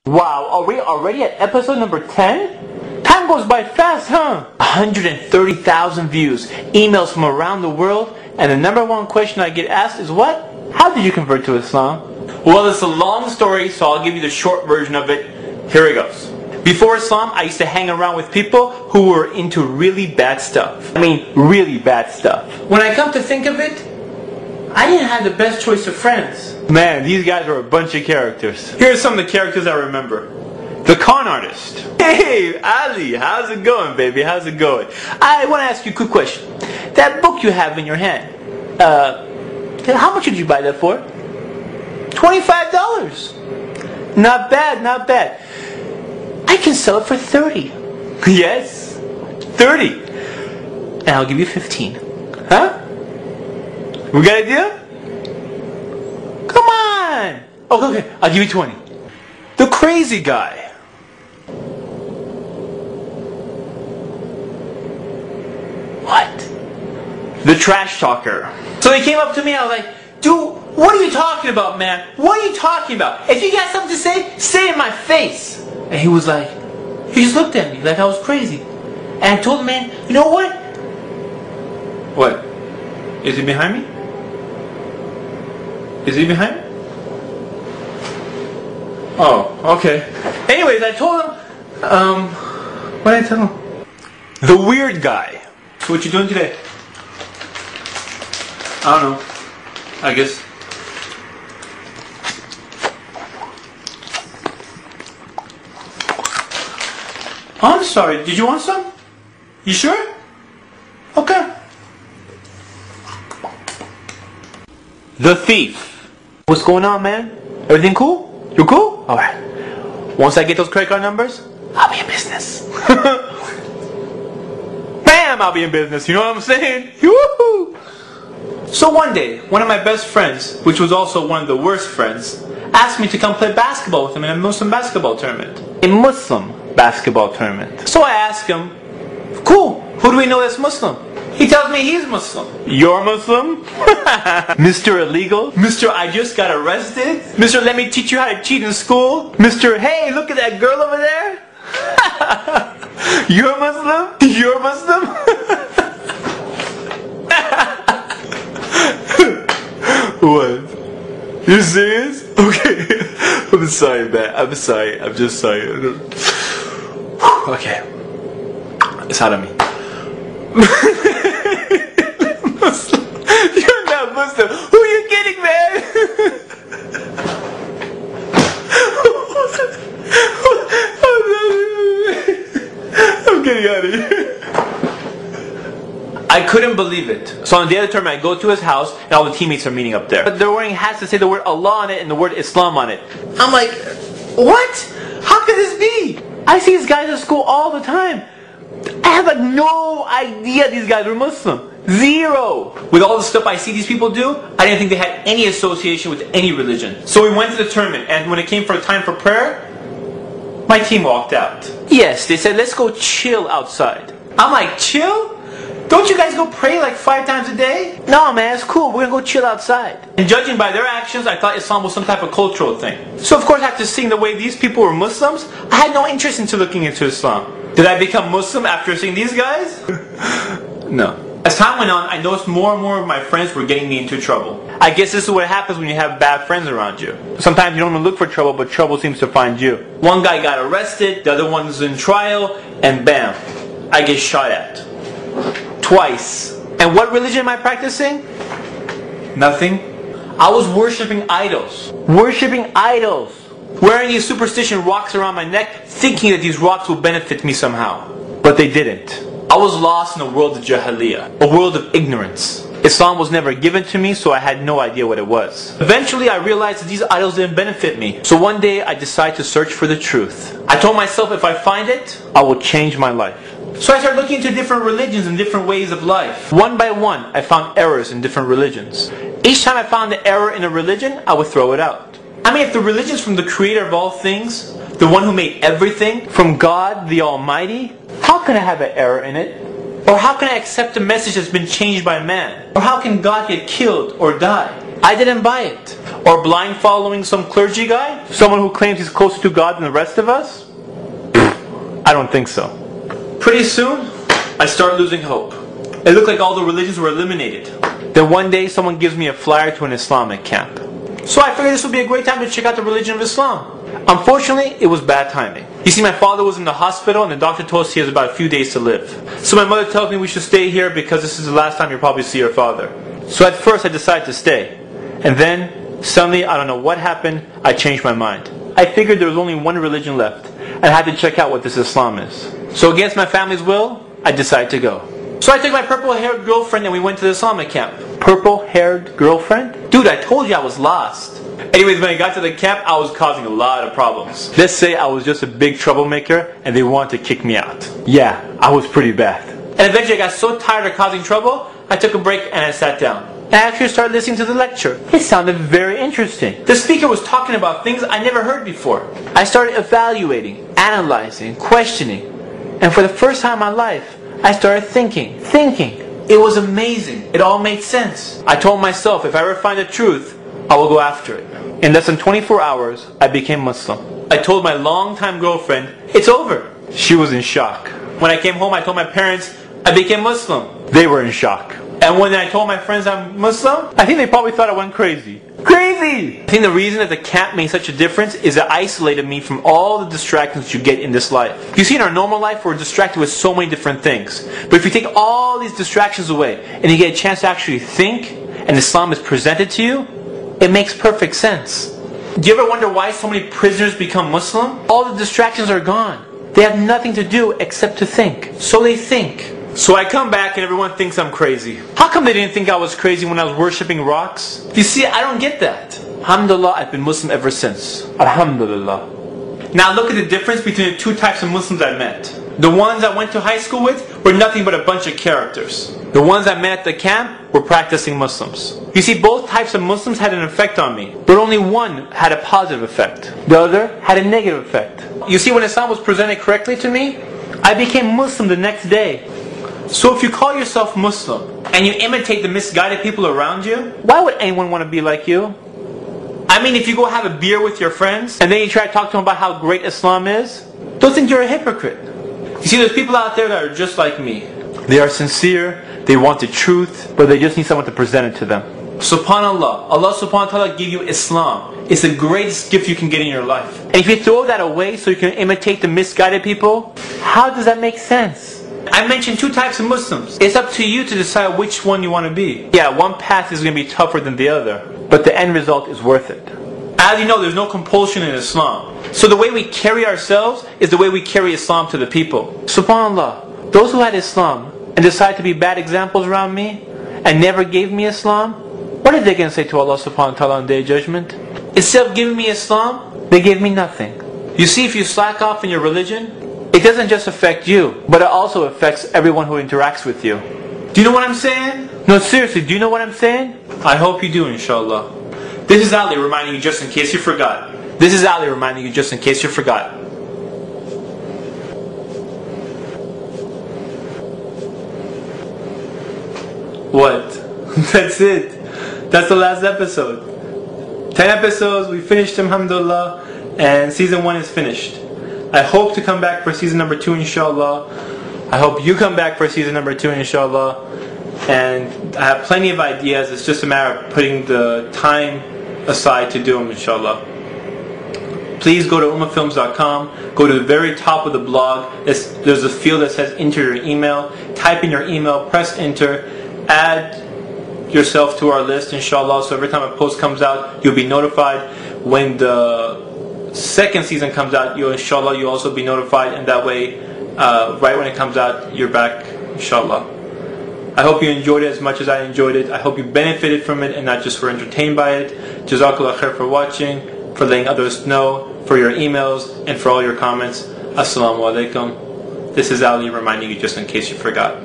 Wow, are we already at episode number 10? Time goes by fast, huh? 130,000 views, emails from around the world, and the number one question I get asked is what? How did you convert to Islam? Well, it's a long story, so I'll give you the short version of it. Here it goes. Before Islam, I used to hang around with people who were into really bad stuff. I mean, really bad stuff. When I come to think of it, I didn't have the best choice of friends. Man, these guys are a bunch of characters. Here are some of the characters I remember. The con artist. Hey, Ali, how's it going, baby? How's it going? I want to ask you a quick question. That book you have in your hand, how much did you buy that for? $25. Not bad, not bad. I can sell it for 30. Yes, 30. And I'll give you 15. Huh? We got an idea? Come on! Oh, okay, I'll give you 20. The crazy guy. What? The trash talker. So he came up to me, I was like, dude, what are you talking about, man? What are you talking about? If you got something to say it in my face. And he was like, he just looked at me like I was crazy. And I told him, man, you know what? What? Is he behind me? Is he behind me? Oh, okay. Anyways, I told him, what did I tell him? The weird guy. So what you doing today? I don't know. I guess. Oh, I'm sorry. Did you want some? You sure? Okay. The thief. What's going on, man? Everything cool? You cool? Alright. Once I get those credit card numbers, I'll be in business. Bam! I'll be in business. You know what I'm saying? Woohoo! So one day, one of my best friends, which was also one of the worst friends, asked me to come play basketball with him in a Muslim basketball tournament. A Muslim basketball tournament. So I asked him, cool, who do we know that's Muslim? He tells me he's Muslim. You're Muslim? Mr. Illegal? Mr. I just got arrested? Mr. Let me teach you how to cheat in school? Mr. Hey, look at that girl over there? You're Muslim? You're Muslim? What? You serious? Okay. I'm sorry, man. I'm sorry. I'm just sorry. Okay. It's hot on me. Muslim. You're not Muslim. Who are you kidding, man? I'm getting out of here. I couldn't believe it. So on the day of the tournament, I go to his house, and all the teammates are meeting up there. But they're wearing hats that say the word Allah on it and the word Islam on it. I'm like, what? How could this be? I see these guys at school all the time. I have like no idea these guys were Muslim. Zero. With all the stuff I see these people do, I didn't think they had any association with any religion. So we went to the tournament, and when it came for time for prayer, my team walked out. Yes, they said, let's go chill outside. I'm like, chill? Don't you guys go pray like 5 times a day? No, man, it's cool. We're gonna go chill outside. And judging by their actions, I thought Islam was some type of cultural thing. So of course, after seeing the way these people were Muslims, I had no interest into looking into Islam. Did I become Muslim after seeing these guys? No. As time went on, I noticed more and more of my friends were getting me into trouble. I guess this is what happens when you have bad friends around you. Sometimes you don't even look for trouble, but trouble seems to find you. One guy got arrested, the other one's in trial, and bam, I get shot at. Twice. And what religion am I practicing? Nothing. I was worshipping idols. Worshipping idols. Wearing these superstition rocks around my neck, thinking that these rocks will benefit me somehow. But they didn't. I was lost in a world of jahiliyyah, a world of ignorance. Islam was never given to me, so I had no idea what it was. Eventually I realized that these idols didn't benefit me. So one day I decided to search for the truth. I told myself if I find it, I will change my life. So I started looking into different religions and different ways of life. One by one, I found errors in different religions. Each time I found an error in a religion, I would throw it out. I mean, if the religion is from the creator of all things, the one who made everything, from God the Almighty, how can I have an error in it? Or how can I accept a message that's been changed by man? Or how can God get killed or die? I didn't buy it. Or blind following some clergy guy? Someone who claims he's closer to God than the rest of us? I don't think so. Pretty soon, I start losing hope. It looked like all the religions were eliminated. Then one day, someone gives me a flyer to an Islamic camp. So I figured this would be a great time to check out the religion of Islam. Unfortunately, it was bad timing. You see, my father was in the hospital and the doctor told us he has about a few days to live. So my mother tells me we should stay here because this is the last time you'll probably see your father. So at first I decided to stay. And then, suddenly, I don't know what happened, I changed my mind. I figured there was only one religion left, and I had to check out what this Islam is. So against my family's will, I decided to go. So I took my purple-haired girlfriend and we went to the Islamic camp. Purple-haired girlfriend? Dude, I told you I was lost. Anyways, when I got to the camp, I was causing a lot of problems. Let's say I was just a big troublemaker and they wanted to kick me out. Yeah, I was pretty bad. And eventually I got so tired of causing trouble, I took a break and I sat down. I actually started listening to the lecture. It sounded very interesting. The speaker was talking about things I never heard before. I started evaluating, analyzing, questioning. And for the first time in my life, I started thinking. It was amazing. It all made sense. I told myself, if I ever find the truth, I will go after it. In less than 24 hours, I became Muslim. I told my longtime girlfriend, it's over. She was in shock. When I came home, I told my parents, I became Muslim. They were in shock. And when I told my friends I'm Muslim, I think they probably thought I went crazy. Crazy! I think the reason that the camp made such a difference is it isolated me from all the distractions you get in this life. You see, in our normal life, we're distracted with so many different things. But if you take all these distractions away, and you get a chance to actually think, and Islam is presented to you, it makes perfect sense. Do you ever wonder why so many prisoners become Muslim? All the distractions are gone. They have nothing to do except to think. So they think. So I come back and everyone thinks I'm crazy. How come they didn't think I was crazy when I was worshipping rocks? You see, I don't get that. Alhamdulillah, I've been Muslim ever since. Alhamdulillah. Now look at the difference between the two types of Muslims I met. The ones I went to high school with were nothing but a bunch of characters. The ones I met at the camp were practicing Muslims. You see, both types of Muslims had an effect on me, but only one had a positive effect. The other had a negative effect. You see, when Islam was presented correctly to me, I became Muslim the next day. So if you call yourself Muslim, and you imitate the misguided people around you, why would anyone want to be like you? I mean, if you go have a beer with your friends, and then you try to talk to them about how great Islam is, don't think you're a hypocrite. You see, there's people out there that are just like me. They are sincere, they want the truth, but they just need someone to present it to them. SubhanAllah, Allah subhanahu wa ta'ala gave you Islam. It's the greatest gift you can get in your life. And if you throw that away so you can imitate the misguided people, how does that make sense? I mentioned two types of Muslims. It's up to you to decide which one you want to be. Yeah, one path is going to be tougher than the other, but the end result is worth it. As you know, there's no compulsion in Islam. So the way we carry ourselves is the way we carry Islam to the people. SubhanAllah, those who had Islam and decided to be bad examples around me and never gave me Islam, what are they going to say to Allah subhanahu wa ta'ala on the Day of Judgment? Instead of giving me Islam, they gave me nothing. You see, if you slack off in your religion, it doesn't just affect you, but it also affects everyone who interacts with you. Do you know what I'm saying? No, seriously, do you know what I'm saying? I hope you do, inshallah. This is Ali reminding you just in case you forgot. This is Ali reminding you just in case you forgot. What? That's it. That's the last episode. 10 episodes, we finished them, alhamdulillah, and season 1 is finished. I hope to come back for season number 2, inshallah. I hope you come back for season number 2, inshallah. And I have plenty of ideas. It's just a matter of putting the time aside to do them, inshallah. Please go to ummahfilms.com. Go to the very top of the blog. There's a field that says enter your email. Type in your email, press enter, add yourself to our list, inshallah. So every time a post comes out, you'll be notified. When the second season comes out, inshallah, you'll also be notified, and that way, right when it comes out, you're back, inshallah. I hope you enjoyed it as much as I enjoyed it. I hope you benefited from it and not just were entertained by it. Jazakallah khair for watching, for letting others know, for your emails, and for all your comments. Assalamu alaikum. This is Ali reminding you just in case you forgot.